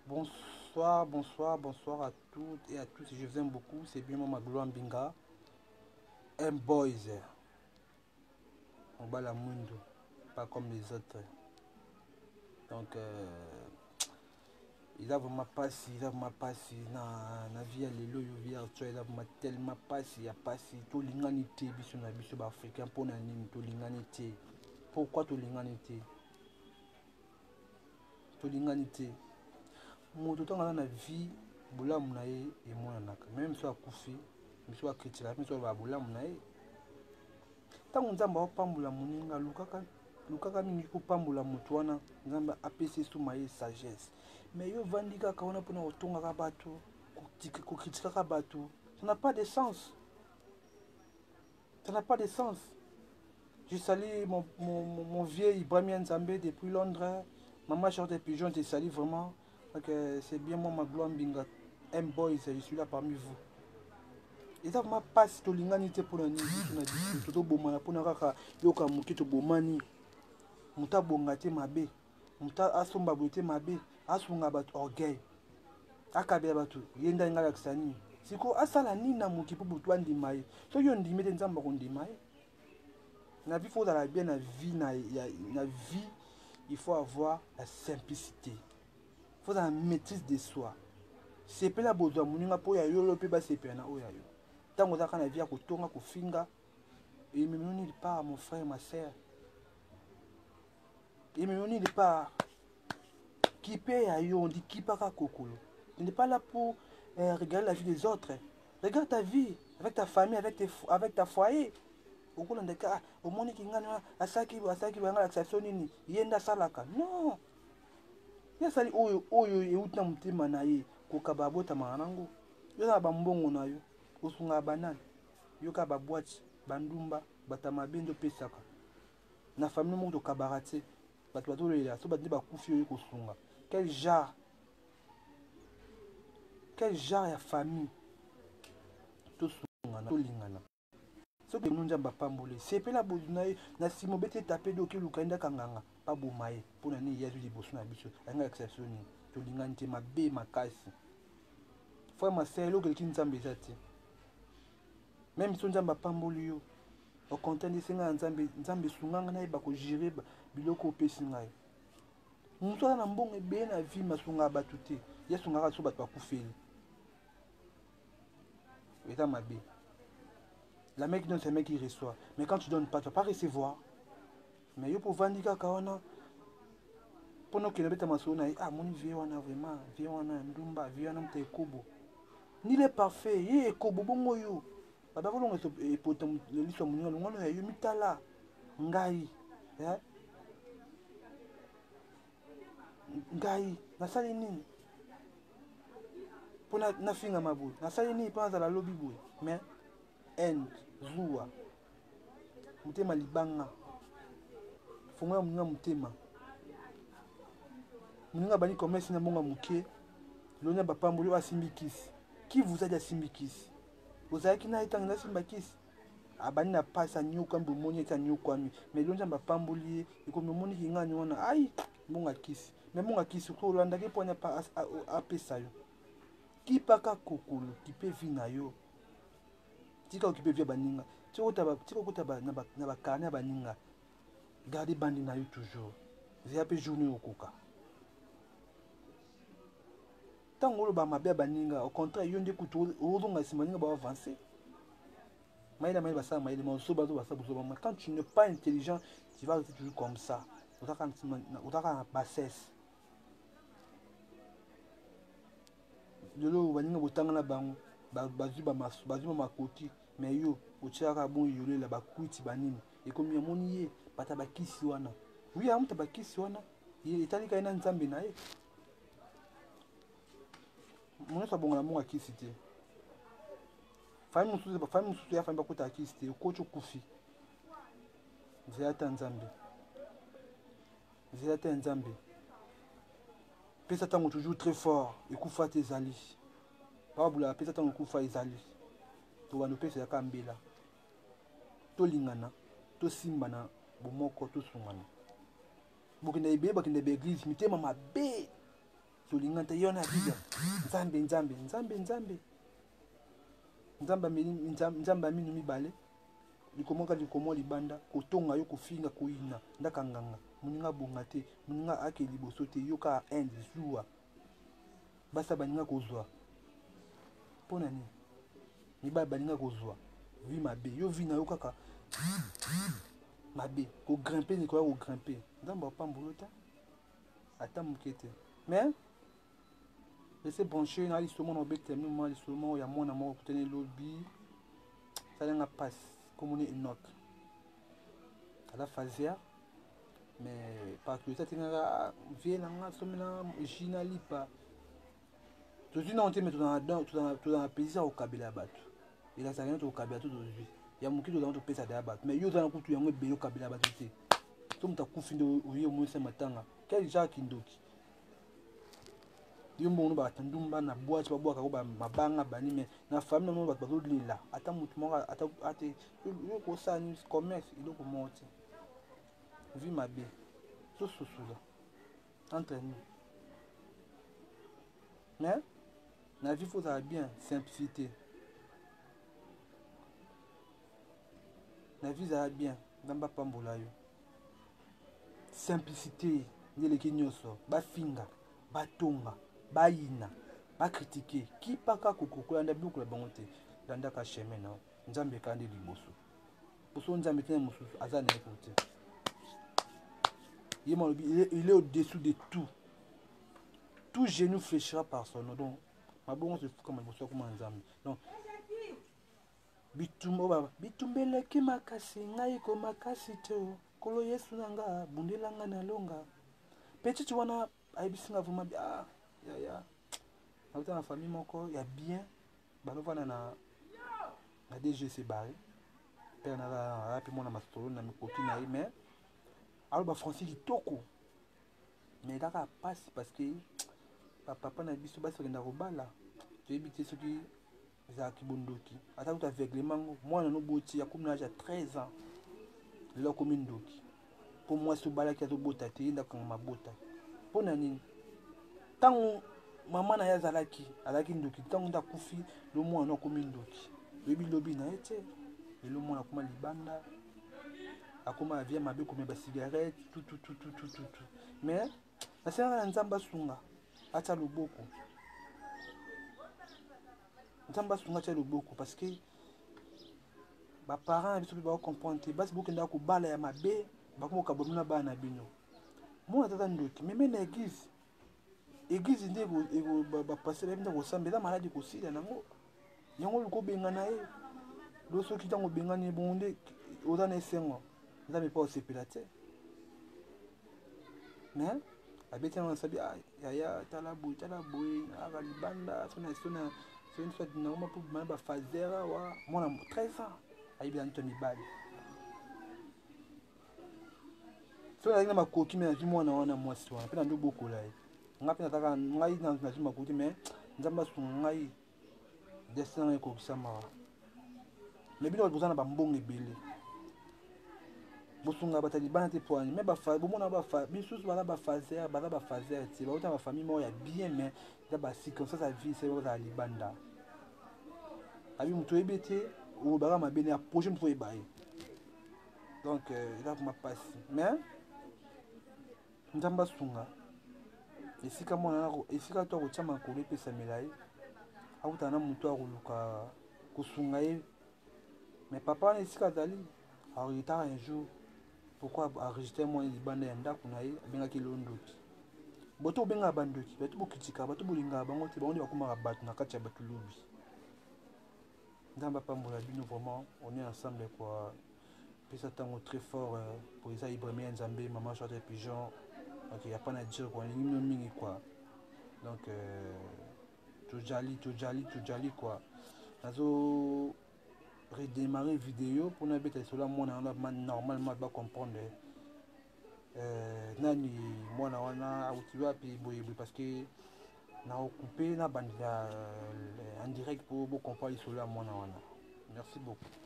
Bonsoir, bonsoir, bonsoir à toutes et à tous. Je vous aime beaucoup. C'est bien moi, Magloire Mbinga. M-Boys. On bat la mundo. Pas comme les autres. Donc, il a vraiment passé, na vie à l'élo, il y a tellement passé, il y a passé. Tout l'humanité, biso na biso africain pour nanine, tout l'humanité. Pourquoi tout l'humanité? Tout l'humanité. Mon temps dans la vie, boula munaye et moi naka. Même si on a koufi, même si on a critiqué, même si on a boula munaye. Tant nzamba opambola muninga lukaka mingi kopambola mutu wana nzamba apesi sumaye sagesse. Mais yo vandi kaka wana pona otongaka bato, kokritikaka bato. Ça n'a pas de sens. Ça n'a pas de sens. Je salue mon vieil Ibrahim Nzambé depuis Londres. Maman Charlotte et Pigeon, je salue vraiment. C'est bien moi, Magloire Mbinga. M-Boys, je suis là parmi vous. Et ça m'a passé to l'humanité pour la nuit. Tout bomana pour naka yoka muki to bomani. Muta bongate mabe. Muta asomba bote mabe. Asunga bat orgueil. Akabe batu. Yenda ngala ksani. Siko asala ni na muki pour boutwa ndimaye. So yo ndimete nzamba ko ndimaye. Na vie faut aller bien na vie na vie, il faut avoir la simplicité. Il faut la maîtrise de soi. C'est pas la besoin muninga po ya yo lo pe ba sepe na oya yo. Tango za kana via kotonga kofinga et me menir pas mon frère ma sœur. Et me menir pas qui paye à yo on dit qui pas kokolo. Tu n'es pas là pour regarder la vie des autres. Regarde ta vie avec ta famille avec ta foyer. Okolo ndeka au moni kingana asaki banga l'accession nini yenda salaka. Non. Ya sali oyo euta mutima na ye kokaba bota manango. Yo na bambongo na yo. Osunga banane yoka babwati bandumba batamabendo pesaka na famille moko kabarate bato batolela so bandi bakufi oyo kosunga quel genre ya famille tosunga na tolingana soki nunja bapambole sepela bozuna ye na simo bete tape doki lukaenda kanganga pa bomaye mpona nini yazu liboso na biso anga exception nini tolingani te mabe makasi frère masel okeleki nzambe eza te. Même si on a pamboli yo au content de singa nzambe sunganga na ba ko gérer biloko pesi ngai mutu na mbongo be na vie masunga batute ya sunga so bat ba kufeli eta mabe la mec donne c'est mec qui reçoit mais quand tu donnes pas tu vas pas recevoir mais yo pour vandika kaona pono ke beta masona ah moni vie wana vraiment vie wana ndumba vie wana mte kobo ni le parfait ye kobo bongo yo baba volonga e potom le liso muninga longono ya yo mitala ngai ngai nasali nini pona nafinga maboy nasali nini panza la lobby boy mais en zuwa mutema libanga fonga muninga mutema muninga bani commerce na bonga muke lonya bapamboli asimbikisi qui vous a dit asimbikisi vous avez qui n'a été en simbakisi abani na pasa nyoka mbomoni eta nyokwami mais lonja bapamboli e ko momoni kinga nyona ai mbonga kisi mais mbonga kisi ko landa ke ponya pa apesa yo ki paka kokolo ki pe vina yo tika ki pe via baninga tiko kotaba na bakana baninga garder bandi na yo toujours zia pe journée okoka tango lo ba mabe baninga au contraire yo ndeko to ozonga simaninga ba avancer. Quand tu n'es pas intelligent, tu vas rester toujours comme ça. Tu vas en bassesse. De l'eau, tu vas te faire bango, bazu makoti, mais yo, tu vas bon yole la bakuiti banini. Et comme il y a mon yé, batabaki siwana. Oui, am tabaki siwana. Il est allé kaina nzambe na ye. Mon sa bonga mon akisité. Fami mususu ya fami bakota akisité, okocho kufi. Zéata Nzambe. Pesa tango toujours très fort, ekufa te ezali. Babula pesa tango ekufa ezali. To bano pesa ya kambela. To lingana, to simbana, bomoko to sungana. Bokende be église, mitema mabe. tolinga te yo na biga nzambe nzambe nzambe nzambe nzambe aminu mibale likomoka likomo libanda kotonga yo kofinga koyina ndaka nganga moninga bonga te moninga ake liboso te yo ka inde zuwa basa baninga kozwa mpona nini mibale baninga kozwa vi mabe yo vi na yo kaka mabe kogrimpe nikoya kogrimpe nzambe apambolo te ata moke te mais laisse brancher na lisomo na obeta mima lisomo ya mwana moko kutene lobi salenga passe komone Enoch ala fazia mais par curiosité tingaka vie nanga somena jina lipa tozwi na onte mais tozana plaisir okabela bato ela salena tokabela to tozwi ya moki tozana topesa daya bato mais yo ozana kutu yango ebele okabela bato te so moto akufi nde oye omonisa matanga quel genre kindoki yo mbongo bato ndumba na bwati babwaka ko mabanga bani mais na famille na bato bazolela ata motu moko ate yo kosani commerce eloko moko te vi mabe tosusula entre nous mais na vie faut ozala bien simplicité na vie ezala bien nzambe apambola yo simplicité nde eleki nyonso bafinga batonga bayina bakritike kipaka kokokolanda biloko na bango te landaka chemin na nzambe ekala nde liboso poso nzambe tena mosusu aza na yeko te ye malobi il est au-dessous de tout genou fléchira par son nom donc mabongo se fukama liboso akoma nzambe donc bitumbeleki makasi ngai ko makasi te kolo yesu na nga bundelanga na longa petite wana ayebisinga vraiment ya nauta na famille moko ya bien banovana na DGC barré père na pe mwana masolo na mikoki na ye mais aloba français kitoko mais kaka pasi parce que papa na biso basi okenda kobala toyebi te soki ezalaki bondoki ata kuta aveuglement mwana noboti akomi na age ya 13 ans lelo akomi ndoki mpo mwasi obalaki azobota te ye ndakanga mabota mpo na nini ntango mama na ye azalaki ndoki ntango nde akufi lo mwana akomi ndoki oyebi lobi na ye te lelo mwana akoma libanda akoma avia mabe komia basigarete tutututututu mais nasengaka na nzambe asunga atia loboko nzambe asunga atia loboko parce que baparent na biso mpe baocomprendre te basi bokendaka kobala ya mabe bakomoka bomina bana na bino mwana tata ndoki meme na église nde bapase bayebi nde kosamba eza maladi kosila nango yango luka obenga na ye lo soki ntango obengani bongo nde oza na esengo nzambe mpe osepela te mais abeti yango nasabi yaya tala boye aka libanda sona soit nango mpo bimana bafazere awa mwana 13 ans ayebela nito mibali so nazali na makoki me nazwi mwana wana mwasi wana mpe nando bokola ye nga mpe nataka ngai nazwi makoki me nzambe asunga ngai destin na ngai ekokisamawa me bino boza na bambongo ebele bosunga bato ya libanda te poani me bomona bisusu baza bafazere te bauta na bafamille moko ya bien mais eza bacirconstance ya vie se bazala libanda abi moto oyebi te olobaka mabe ne approche moto oyeba ye donc eza vraimen mpasi mais nzambe asunga esika to akotia makolo epesamela ye akutana na moto akoluka kosunga ye mais papa wana esika azali aretard un jour pourquoi enregistre mwana libanda ya ndako na ye abengaki londoki boto obengaka bandoki bato bokritikaka bato bolingaka bango te bango nde bakomaka bato na kati ya bato lobi nzambe apambola bino vraiment on est ensemble quoi pesa ntango très fort pour eza ibrahima ya nzambe mama charter pigeon donc ya pas na dire quoi lingi mino mingi quoi donc tojali quoi nazo redémarrer vidéo pour na beta cela mwana wana normalement ba comprendre nani mwana wana auti wapi boye parce que na occupé na banda en direct pour comprendre cela mwana wana merci beaucoup.